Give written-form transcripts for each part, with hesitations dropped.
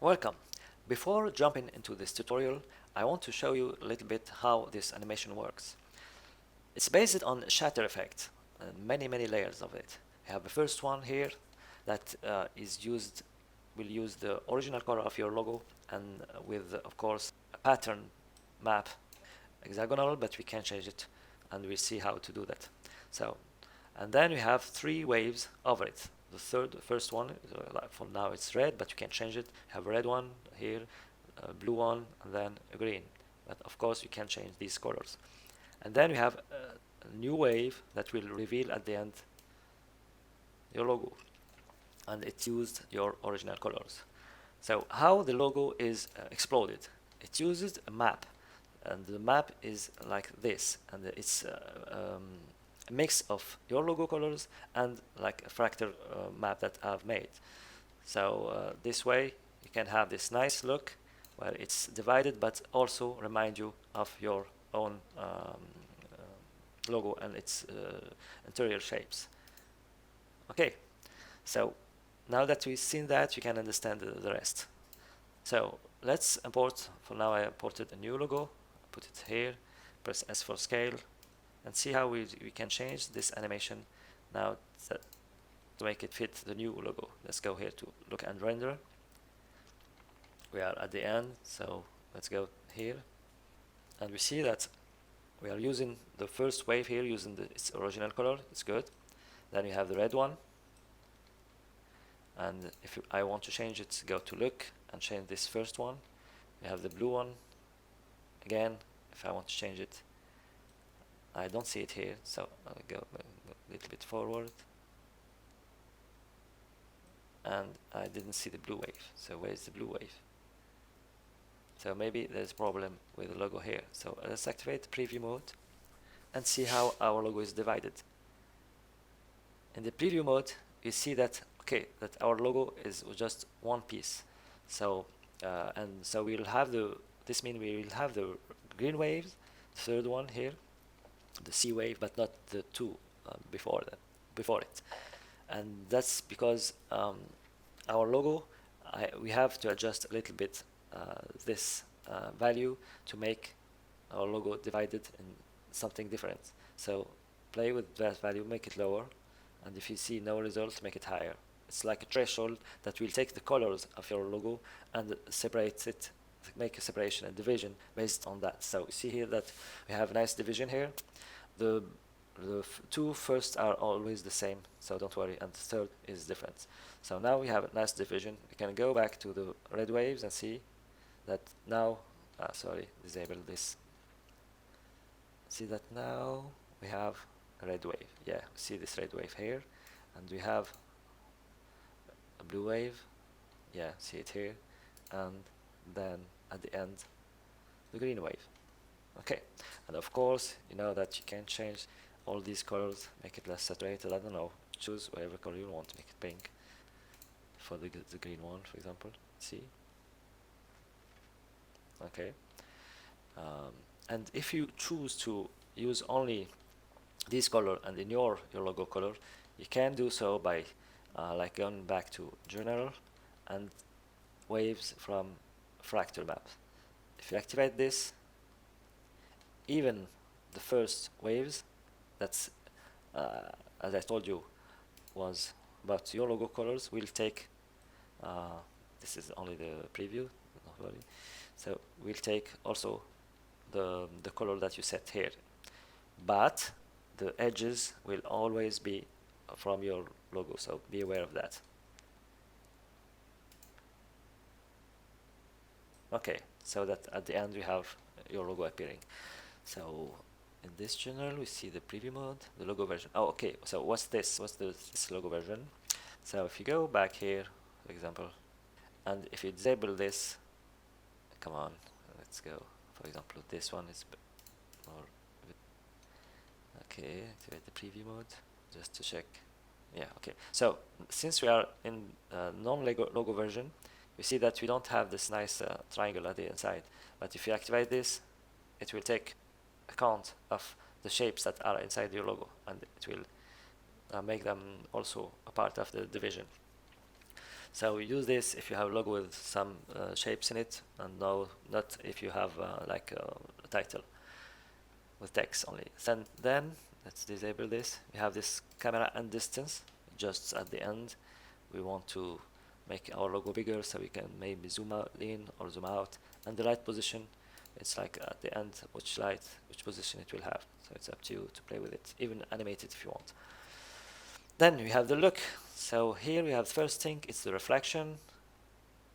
Welcome. Before jumping into this tutorial, I want to show you a little bit how this animation works. It's based on shatter effect, and many layers of it. We have the first one here that will use the original color of your logo and with, of course, a pattern map, hexagonal, but we can change it and we'll see how to do that. So, and then we have three waves over it. The first one, for now it's red, but you can change it. You have a red one here, a blue one, and then a green. But of course you can change these colors. And then we have a new wave that will reveal at the end your logo. And it used your original colors. So how the logo is exploded? It uses a map. And the map is like this. And it's a mix of your logo colors and like a fractal map that I've made. So this way you can have this nice look where it's divided but also remind you of your own logo and its interior shapes. Okay, so now that we've seen that, you can understand the rest. So let's import. For now I imported a new logo, put it here, press S for scale, and see how we can change this animation now to make it fit the new logo. Let's go here to look and render. We are at the end, so let's go here, and we see that we are using the first wave here using its original color. It's good. Then we have the red one, and if I want to change it, go to look and change this first one. We have the blue one again. If I want to change it, I don't see it here, so I'll go a little bit forward, and I didn't see the blue wave. So where's the blue wave? So maybe there's a problem with the logo here. So let's activate the preview mode and see how our logo is divided. In the preview mode, you see that that our logo is just one piece. So and so we'll have this means we will have the green waves, third one here, the C wave, but not the two before it. And that's because our logo, we have to adjust a little bit this value to make our logo divided in something different. So play with that value, make it lower, and if you see no result, make it higher. It's like a threshold that will take the colors of your logo and separate it, make a separation and division based on that. So you see here that we have a nice division here. The two first are always the same, so don't worry, and the third is different. So now we have a nice division. We can go back to the red waves and see that now, disable this. See that now we have a red wave. Yeah, see this red wave here, and we have a blue wave. Yeah, see it here, and then at the end, the green wave. Okay, and of course, you know that you can change all these colors, make it less saturated. I don't know, choose whatever color you want, make it pink for the green one, for example. See? Okay. And if you choose to use only this color and in your logo color, you can do so by like going back to general and waves from fractal map. If you activate this, even the first waves, that's as I told you, was about your logo colors, will take this is only the preview, not worry. So we'll take also the color that you set here, but the edges will always be from your logo, so be aware of that. Okay, so that at the end we have your logo appearing. So in this general we see the preview mode, the logo version. Oh, okay, so what's this? What's this logo version? So if you go back here, for example, and if you disable this, come on, let's go. For example, this one is more. Okay, activate the preview mode just to check. Yeah, okay. So since we are in non-logo version, we see that we don't have this nice triangle at the inside. But if you activate this, it will take account of the shapes that are inside your logo, and it will make them also a part of the division. So use this if you have a logo with some shapes in it, and no, not if you have like a title with text only. Then let's disable this. We have this camera and distance just at the end. We want to make our logo bigger, so we can maybe zoom out in or zoom out. And the light position, it's like at the end which position it will have. So it's up to you to play with it, even animate it if you want. Then we have the look. So here we have the first thing, it's the reflection.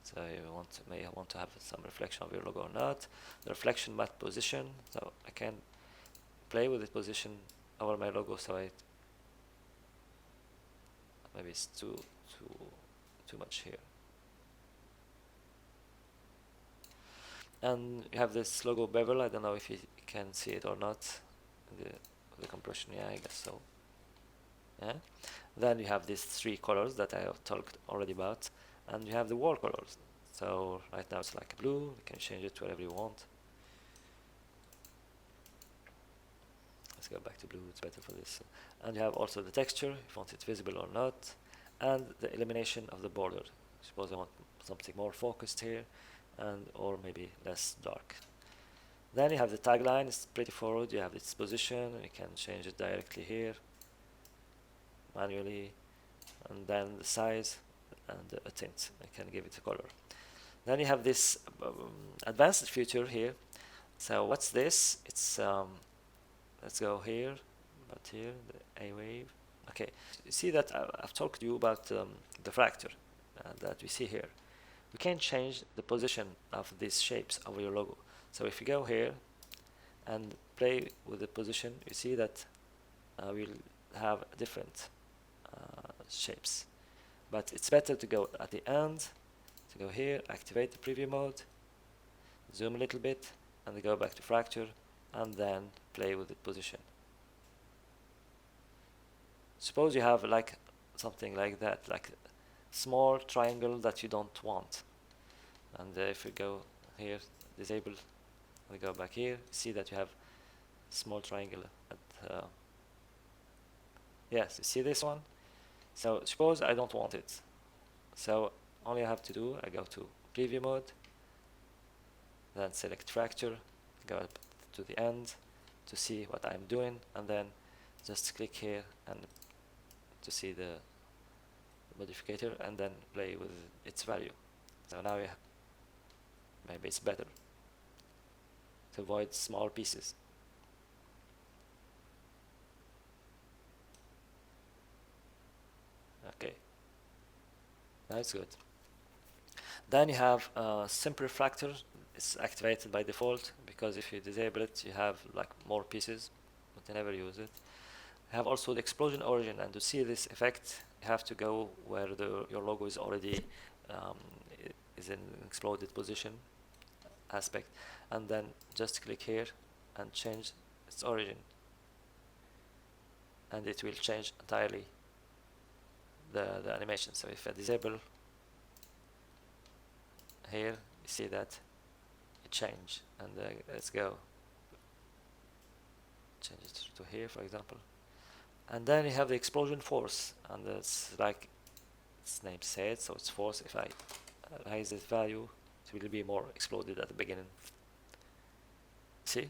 So you may want to have some reflection of your logo or not. The reflection matte position. So I can play with the position over my logo, so maybe it's too much here. And you have this logo bevel. I don't know if you can see it or not. The compression, yeah, I guess so. Yeah. Then you have these three colors that I have talked already about, and you have the wall colors. So right now it's like blue. You can change it to whatever you want. Let's go back to blue, it's better for this. And you have also the texture, if you want it visible or not, and the illumination of the border. Suppose I want something more focused here, or maybe less dark. Then you have the tagline, it's pretty forward, you have its position, you can change it directly here, manually, and then the size and a tint, I can give it a color. Then you have this advanced feature here. So what's this? It's let's go here, but here the A wave. Okay, you see that I've talked to you about the fracture that we see here. We can change the position of these shapes of your logo. So if you go here and play with the position, you see that we'll have different shapes. But it's better to go at the end, to go here, activate the preview mode, zoom a little bit, and go back to fracture, and then play with the position. Suppose you have like something like that, like a small triangle that you don't want. And if you go here, disable, and go back here, see that you have small triangle at yes, you see this one? So suppose I don't want it. So all I have to do, I go to preview mode, then select fracture, go up to the end to see what I'm doing, and then just click here and to see the modifier, and then play with its value. So now maybe it's better to avoid small pieces. Okay, that's good. Then you have simple refractor. It's activated by default, because if you disable it, you have like more pieces, but you never use it. You have also the explosion origin, and to see this effect, you have to go where your logo is already is in exploded position aspect, and then just click here and change its origin, and it will change entirely the animation. So if I disable here, you see that it changed, and let's go change it to here, for example. And then you have the explosion force, and it's like its name said, so it's force. If I raise this value, it will be more exploded at the beginning. See?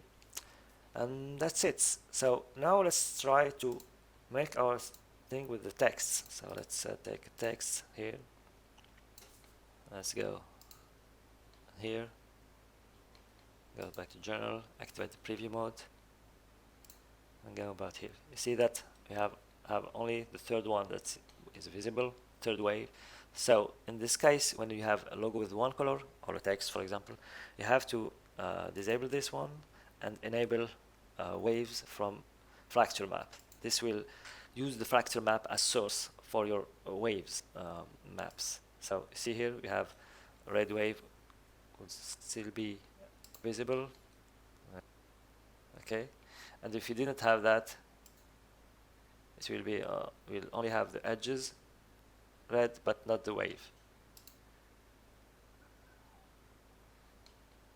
And that's it. So now let's try to make our thing with the text. So let's take a text here. Let's go here. Go back to general, activate the preview mode, and go about here. You see that we have only the third one that is visible, third wave. So in this case, when you have a logo with one color, or a text for example, you have to disable this one and enable waves from fracture map. This will use the fracture map as source for your waves maps. So see here we have a red wave would still be visible, okay, and if you didn't have that, it will be will only have the edges red but not the wave.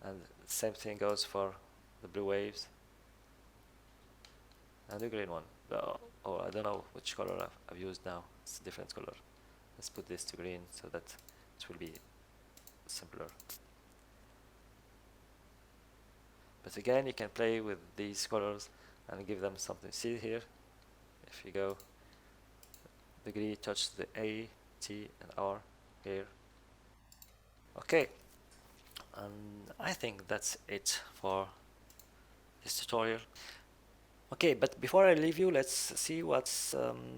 And the same thing goes for the blue waves and the green one. Oh, I don't know which color I've used now. It's a different color. Let's put this to green so that it will be simpler. But again, you can play with these colors and give them something. See here, if you go, the green touch the A, T, and R here. Okay, and I think that's it for this tutorial. Okay, but before I leave you, let's see what's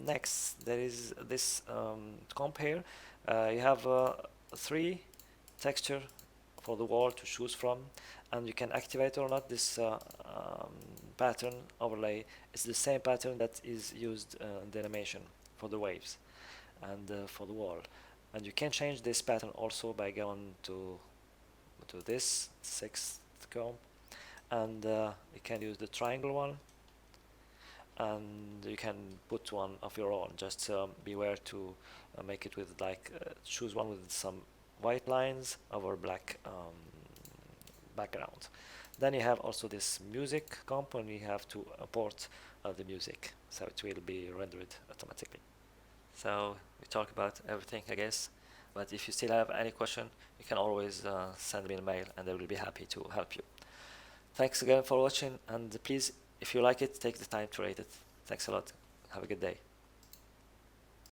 next. There is this comp here. You have 3 texture for the wall to choose from, and you can activate or not this pattern overlay. It's the same pattern that is used in the animation for the waves and for the wall. And you can change this pattern also by going to this 6th comp, and you can use the triangle one, and you can put one of your own. Just beware to make it with choose one with some white lines over black background. Then you have also this music comp, and you have to import the music, so it will be rendered automatically. So we talk about everything, I guess, but if you still have any question, you can always send me a mail, and I will be happy to help you. Thanks again for watching, and please, if you like it, take the time to rate it. Thanks a lot. Have a good day.